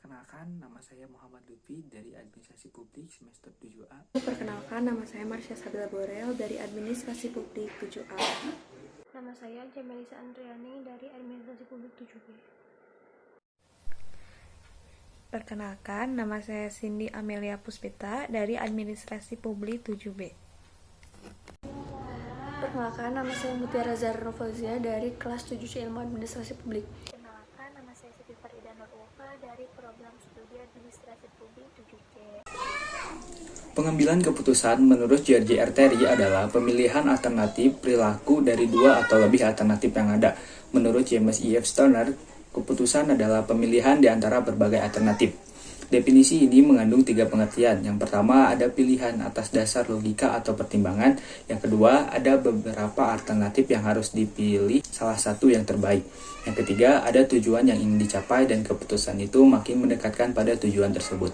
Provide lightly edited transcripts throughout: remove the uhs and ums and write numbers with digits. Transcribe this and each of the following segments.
Perkenalkan, nama saya Muhammad Lutfi dari Administrasi Publik semester 7A. Perkenalkan, nama saya Marsha Sabila Borel dari Administrasi Publik 7A. Nama saya Jamelisa Andriani dari Administrasi Publik 7B. Perkenalkan, nama saya Cindy Amelia Puspita dari Administrasi Publik 7B. Perkenalkan, nama saya Mutiara Zahra Novalzia dari kelas 7C Ilmu Administrasi Publik. Perkenalkan, nama saya Siti Farida Nurulfa dari Program Studi Administrasi Publik 7C. Pengambilan keputusan menurut George R. Terry adalah pemilihan alternatif perilaku dari dua atau lebih alternatif yang ada. Menurut James E. F. Stoner, keputusan adalah pemilihan di antara berbagai alternatif. Definisi ini mengandung 3 pengertian. Yang pertama, ada pilihan atas dasar logika atau pertimbangan. Yang kedua, ada beberapa alternatif yang harus dipilih salah satu yang terbaik. Yang ketiga, ada tujuan yang ingin dicapai dan keputusan itu makin mendekatkan pada tujuan tersebut.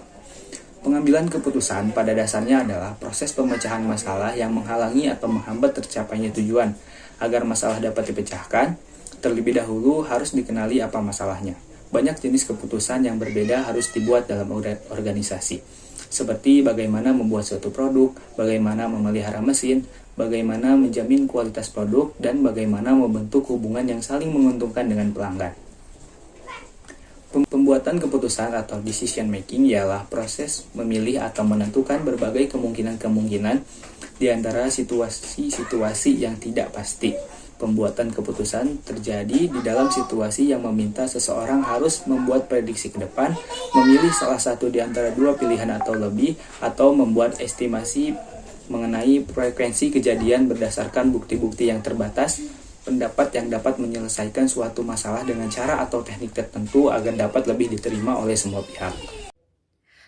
Pengambilan keputusan pada dasarnya adalah proses pemecahan masalah yang menghalangi atau menghambat tercapainya tujuan. Agar masalah dapat dipecahkan, terlebih dahulu harus dikenali apa masalahnya. Banyak jenis keputusan yang berbeda harus dibuat dalam organisasi, seperti bagaimana membuat suatu produk, bagaimana memelihara mesin, bagaimana menjamin kualitas produk, dan bagaimana membentuk hubungan yang saling menguntungkan dengan pelanggan. Pembuatan keputusan atau decision making ialah proses memilih atau menentukan berbagai kemungkinan-kemungkinan di antara situasi-situasi yang tidak pasti. Pembuatan keputusan terjadi di dalam situasi yang meminta seseorang harus membuat prediksi ke depan, memilih salah satu di antara dua pilihan atau lebih, atau membuat estimasi mengenai frekuensi kejadian berdasarkan bukti-bukti yang terbatas, pendapat yang dapat menyelesaikan suatu masalah dengan cara atau teknik tertentu agar dapat lebih diterima oleh semua pihak.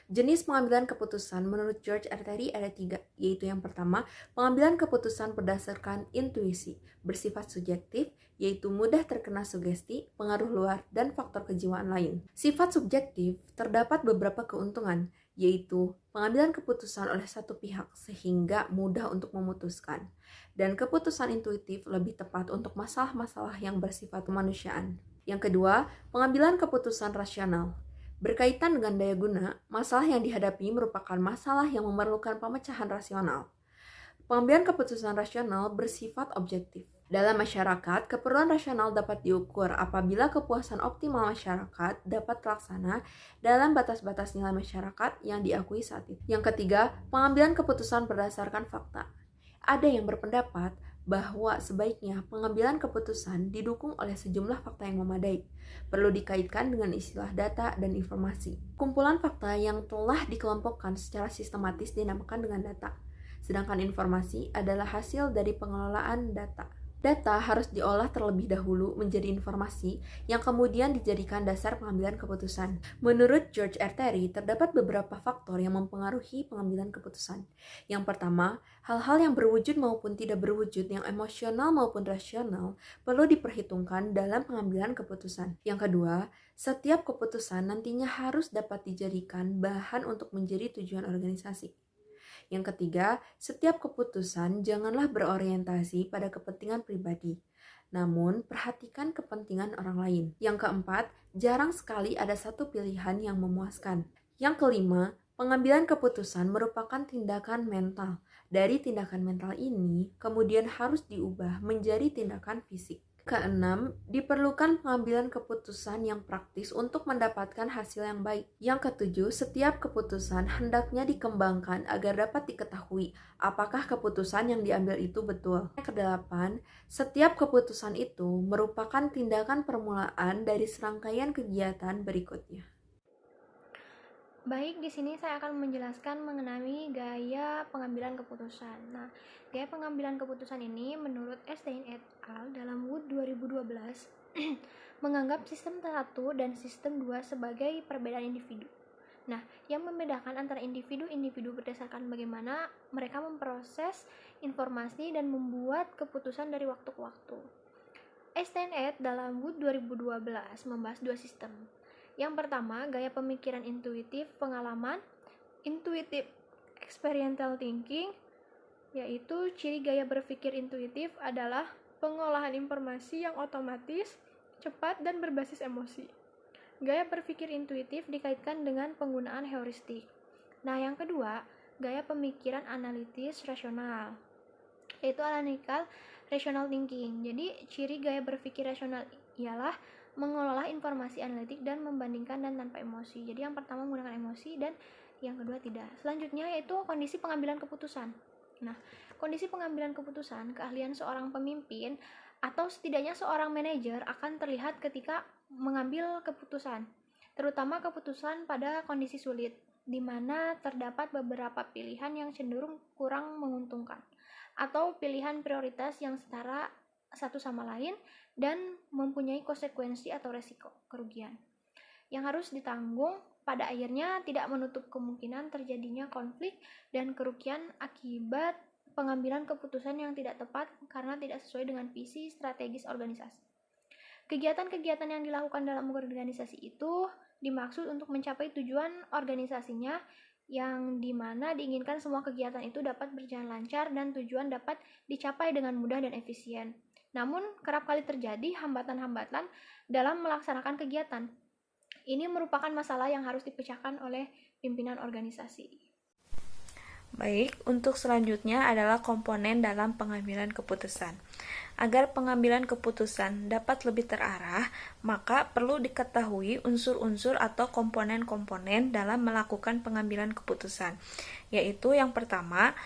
Jenis pengambilan keputusan menurut George R. Terry ada 3, yaitu yang pertama, pengambilan keputusan berdasarkan intuisi, bersifat subjektif, yaitu mudah terkena sugesti, pengaruh luar, dan faktor kejiwaan lain. Sifat subjektif terdapat beberapa keuntungan, yaitu pengambilan keputusan oleh satu pihak sehingga mudah untuk memutuskan, dan keputusan intuitif lebih tepat untuk masalah-masalah yang bersifat kemanusiaan. Yang kedua, pengambilan keputusan rasional. Berkaitan dengan daya guna, masalah yang dihadapi merupakan masalah yang memerlukan pemecahan rasional. Pengambilan keputusan rasional bersifat objektif. Dalam masyarakat, keperluan rasional dapat diukur apabila kepuasan optimal masyarakat dapat terlaksana dalam batas-batas nilai masyarakat yang diakui saat itu. Yang ketiga, pengambilan keputusan berdasarkan fakta. Ada yang berpendapat bahwa sebaiknya pengambilan keputusan didukung oleh sejumlah fakta yang memadai. Perlu dikaitkan dengan istilah data dan informasi. Kumpulan fakta yang telah dikelompokkan secara sistematis dinamakan dengan data, sedangkan informasi adalah hasil dari pengelolaan data. Data harus diolah terlebih dahulu menjadi informasi yang kemudian dijadikan dasar pengambilan keputusan. Menurut George R. Terry, terdapat beberapa faktor yang mempengaruhi pengambilan keputusan. Yang pertama, hal-hal yang berwujud maupun tidak berwujud, yang emosional maupun rasional, perlu diperhitungkan dalam pengambilan keputusan. Yang kedua, setiap keputusan nantinya harus dapat dijadikan bahan untuk menjadi tujuan organisasi. Yang ketiga, setiap keputusan janganlah berorientasi pada kepentingan pribadi, namun perhatikan kepentingan orang lain. Yang keempat, jarang sekali ada satu pilihan yang memuaskan. Yang kelima, pengambilan keputusan merupakan tindakan mental. Dari tindakan mental ini, kemudian harus diubah menjadi tindakan fisik. Keenam, diperlukan pengambilan keputusan yang praktis untuk mendapatkan hasil yang baik. Yang ketujuh, setiap keputusan hendaknya dikembangkan agar dapat diketahui apakah keputusan yang diambil itu betul. Yang kedelapan, setiap keputusan itu merupakan tindakan permulaan dari serangkaian kegiatan berikutnya. Baik, di sini saya akan menjelaskan mengenai gaya pengambilan keputusan. Nah, gaya pengambilan keputusan ini menurut Stein et al. Dalam Wood 2012 menganggap sistem 1 dan sistem 2 sebagai perbedaan individu. Nah, yang membedakan antara individu-individu berdasarkan bagaimana mereka memproses informasi dan membuat keputusan dari waktu ke waktu. Stein et dalam Wood 2012 membahas 2 sistem. Yang pertama, gaya pemikiran intuitif pengalaman, intuitive experiential thinking, yaitu ciri gaya berpikir intuitif adalah pengolahan informasi yang otomatis, cepat, dan berbasis emosi. Gaya berpikir intuitif dikaitkan dengan penggunaan heuristik. Nah, yang kedua, gaya pemikiran analitis rasional, yaitu analytical rational thinking. Jadi, ciri gaya berpikir rasional ialah mengelola informasi analitik dan membandingkan dan tanpa emosi. Jadi, yang pertama menggunakan emosi dan yang kedua tidak. Selanjutnya yaitu kondisi pengambilan keputusan. Nah, kondisi pengambilan keputusan, keahlian seorang pemimpin atau setidaknya seorang manajer akan terlihat ketika mengambil keputusan, terutama keputusan pada kondisi sulit, di mana terdapat beberapa pilihan yang cenderung kurang menguntungkan, atau pilihan prioritas yang setara satu sama lain dan mempunyai konsekuensi atau resiko kerugian yang harus ditanggung. Pada akhirnya tidak menutup kemungkinan terjadinya konflik dan kerugian akibat pengambilan keputusan yang tidak tepat karena tidak sesuai dengan visi strategis organisasi. Kegiatan-kegiatan yang dilakukan dalam organisasi itu dimaksud untuk mencapai tujuan organisasinya, yang dimana diinginkan semua kegiatan itu dapat berjalan lancar dan tujuan dapat dicapai dengan mudah dan efisien. Namun, kerap kali terjadi hambatan-hambatan dalam melaksanakan kegiatan. Ini merupakan masalah yang harus dipecahkan oleh pimpinan organisasi. Baik, untuk selanjutnya adalah komponen dalam pengambilan keputusan. Agar pengambilan keputusan dapat lebih terarah, maka perlu diketahui unsur-unsur atau komponen-komponen dalam melakukan pengambilan keputusan, yaitu yang pertama,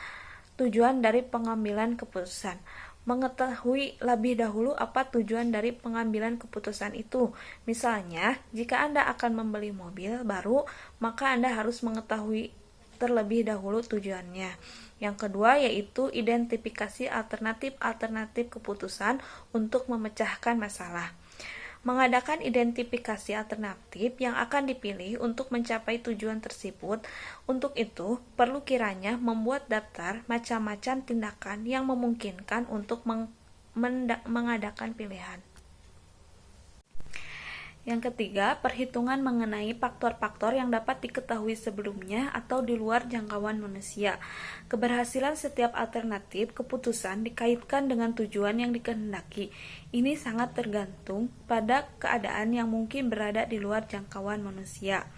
tujuan dari pengambilan keputusan. Mengetahui lebih dahulu apa tujuan dari pengambilan keputusan itu. Misalnya, jika Anda akan membeli mobil baru, maka Anda harus mengetahui terlebih dahulu tujuannya. Yang kedua yaitu identifikasi alternatif-alternatif keputusan untuk memecahkan masalah. Mengadakan identifikasi alternatif yang akan dipilih untuk mencapai tujuan tersebut. Untuk itu, perlu kiranya membuat daftar macam-macam tindakan yang memungkinkan untuk mengadakan pilihan. Yang ketiga, perhitungan mengenai faktor-faktor yang dapat diketahui sebelumnya atau di luar jangkauan manusia. Keberhasilan setiap alternatif keputusan dikaitkan dengan tujuan yang dikehendaki. Ini sangat tergantung pada keadaan yang mungkin berada di luar jangkauan manusia.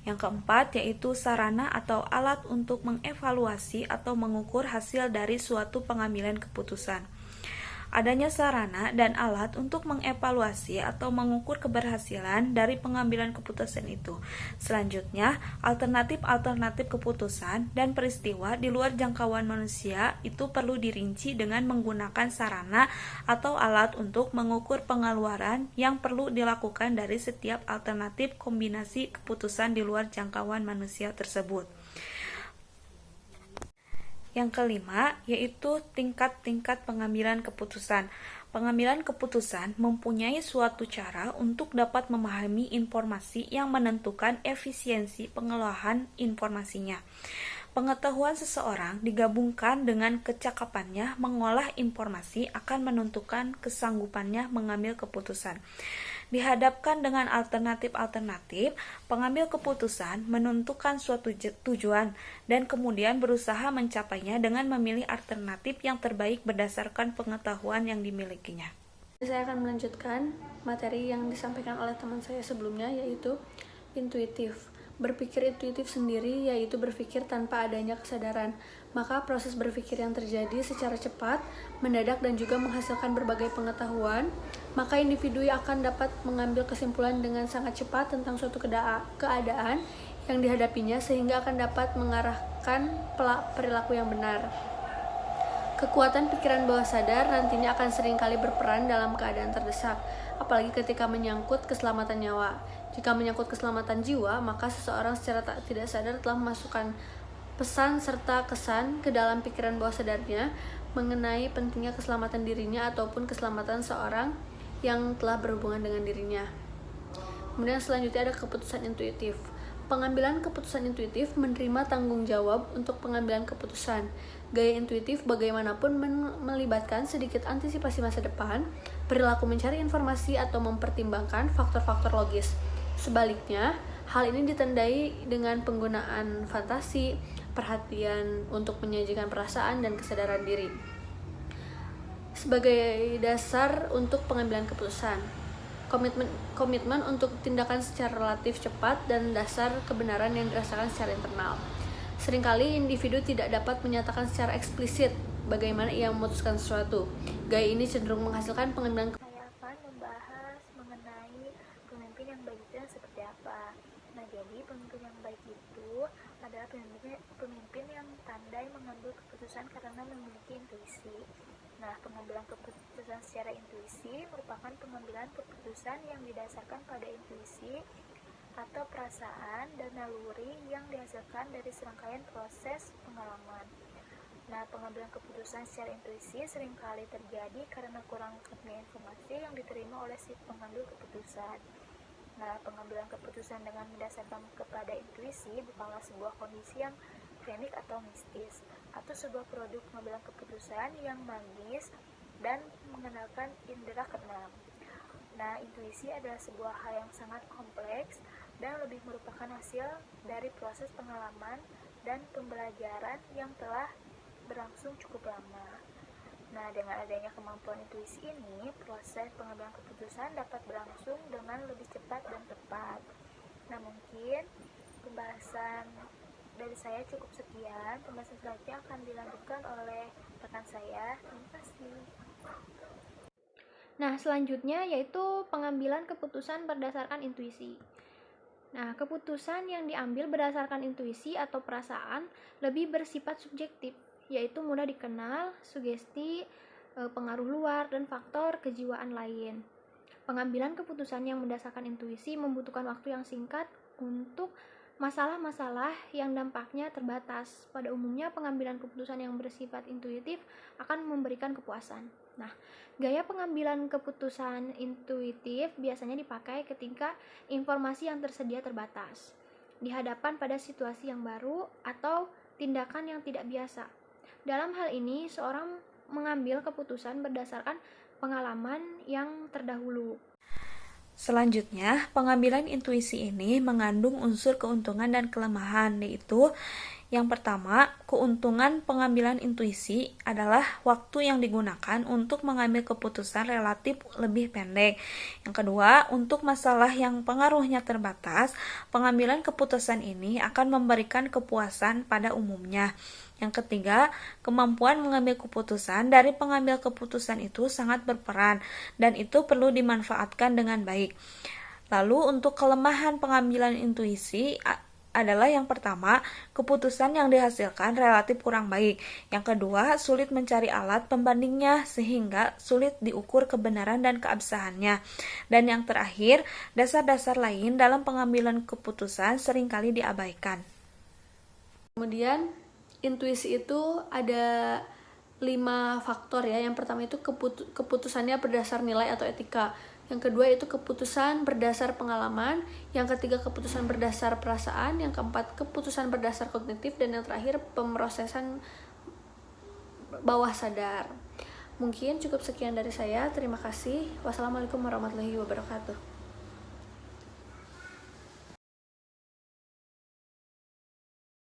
Yang keempat, yaitu sarana atau alat untuk mengevaluasi atau mengukur hasil dari suatu pengambilan keputusan. Adanya sarana dan alat untuk mengevaluasi atau mengukur keberhasilan dari pengambilan keputusan itu. Selanjutnya, alternatif-alternatif keputusan dan peristiwa di luar jangkauan manusia itu perlu dirinci dengan menggunakan sarana atau alat untuk mengukur pengeluaran yang perlu dilakukan dari setiap alternatif kombinasi keputusan di luar jangkauan manusia tersebut. Yang kelima, yaitu tingkat-tingkat pengambilan keputusan. Pengambilan keputusan mempunyai suatu cara untuk dapat memahami informasi yang menentukan efisiensi pengelolaan informasinya. Pengetahuan seseorang digabungkan dengan kecakapannya mengolah informasi akan menentukan kesanggupannya mengambil keputusan. Dihadapkan dengan alternatif-alternatif, pengambil keputusan menentukan suatu tujuan dan kemudian berusaha mencapainya dengan memilih alternatif yang terbaik berdasarkan pengetahuan yang dimilikinya. Saya akan melanjutkan materi yang disampaikan oleh teman saya sebelumnya, yaitu intuitif. Berpikir intuitif sendiri yaitu berpikir tanpa adanya kesadaran. Maka proses berpikir yang terjadi secara cepat, mendadak dan juga menghasilkan berbagai pengetahuan, maka individu akan dapat mengambil kesimpulan dengan sangat cepat tentang suatu keadaan yang dihadapinya sehingga akan dapat mengarahkan perilaku yang benar. Kekuatan pikiran bawah sadar nantinya akan seringkali berperan dalam keadaan terdesak, apalagi ketika menyangkut keselamatan nyawa. Jika menyangkut keselamatan jiwa, maka seseorang secara tidak sadar telah memasukkan pesan serta kesan ke dalam pikiran bawah sadarnya mengenai pentingnya keselamatan dirinya ataupun keselamatan seorang yang telah berhubungan dengan dirinya. Kemudian selanjutnya ada keputusan intuitif. Pengambilan keputusan intuitif menerima tanggung jawab untuk pengambilan keputusan. Gaya intuitif bagaimanapun melibatkan sedikit antisipasi masa depan, perilaku mencari informasi atau mempertimbangkan faktor-faktor logis. Sebaliknya, hal ini ditandai dengan penggunaan fantasi, perhatian untuk menyajikan perasaan dan kesadaran diri sebagai dasar untuk pengambilan keputusan. komitmen untuk tindakan secara relatif cepat dan dasar kebenaran yang dirasakan secara internal. Seringkali individu tidak dapat menyatakan secara eksplisit bagaimana ia memutuskan sesuatu. Gaya ini cenderung menghasilkan pengambilan Saya akan membahas mengenai pemimpin yang baik itu seperti apa. Nah, jadi pemimpin yang baik itu adalah pemimpin yang pandai mengambil keputusan karena memiliki intuisi. Nah, pengambilan keputusan secara intuisi merupakan pengambilan keputusan yang didasarkan pada intuisi atau perasaan dan naluri yang dihasilkan dari serangkaian proses pengalaman. Nah, pengambilan keputusan secara intuisi seringkali terjadi karena kurangnya informasi yang diterima oleh si pengambil keputusan. Nah, pengambilan keputusan dengan mendasarkan kepada intuisi bukanlah sebuah kondisi yang klinik atau mistis, atau sebuah produk pengambilan keputusan yang magis dan mengenalkan indera keenam. Nah, intuisi adalah sebuah hal yang sangat kompleks dan lebih merupakan hasil dari proses pengalaman dan pembelajaran yang telah berlangsung cukup lama. Nah, dengan adanya kemampuan intuisi ini, proses pengambilan keputusan dapat berlangsung dengan lebih cepat dan tepat. Nah, mungkin pembahasan dari saya cukup sekian. Pembahasan selanjutnya akan dilanjutkan oleh rekan saya. Terima kasih. Nah, selanjutnya yaitu pengambilan keputusan berdasarkan intuisi. Nah, keputusan yang diambil berdasarkan intuisi atau perasaan lebih bersifat subjektif, yaitu mudah dikenal, sugesti, pengaruh luar, dan faktor kejiwaan lain. Pengambilan keputusan yang berdasarkan intuisi membutuhkan waktu yang singkat untuk masalah-masalah yang dampaknya terbatas. Pada umumnya, pengambilan keputusan yang bersifat intuitif akan memberikan kepuasan. Nah, gaya pengambilan keputusan intuitif biasanya dipakai ketika informasi yang tersedia terbatas, dihadapkan pada situasi yang baru atau tindakan yang tidak biasa. Dalam hal ini, seorang mengambil keputusan berdasarkan pengalaman yang terdahulu. Selanjutnya, pengambilan intuisi ini mengandung unsur keuntungan dan kelemahan, yaitu yang pertama, keuntungan pengambilan intuisi adalah waktu yang digunakan untuk mengambil keputusan relatif lebih pendek. Yang kedua, untuk masalah yang pengaruhnya terbatas, pengambilan keputusan ini akan memberikan kepuasan pada umumnya. Yang ketiga, kemampuan mengambil keputusan dari pengambil keputusan itu sangat berperan, dan itu perlu dimanfaatkan dengan baik. Lalu, untuk kelemahan pengambilan intuisi adalah yang pertama, keputusan yang dihasilkan relatif kurang baik. Yang kedua, sulit mencari alat pembandingnya sehingga sulit diukur kebenaran dan keabsahannya. Dan yang terakhir, dasar-dasar lain dalam pengambilan keputusan seringkali diabaikan. Kemudian, intuisi itu ada 5 faktor ya. Yang pertama itu keputusannya berdasar nilai atau etika. Yang kedua itu keputusan berdasar pengalaman. Yang ketiga keputusan berdasar perasaan. Yang keempat keputusan berdasar kognitif. Dan yang terakhir pemrosesan bawah sadar. Mungkin cukup sekian dari saya. Terima kasih. Wassalamualaikum warahmatullahi wabarakatuh.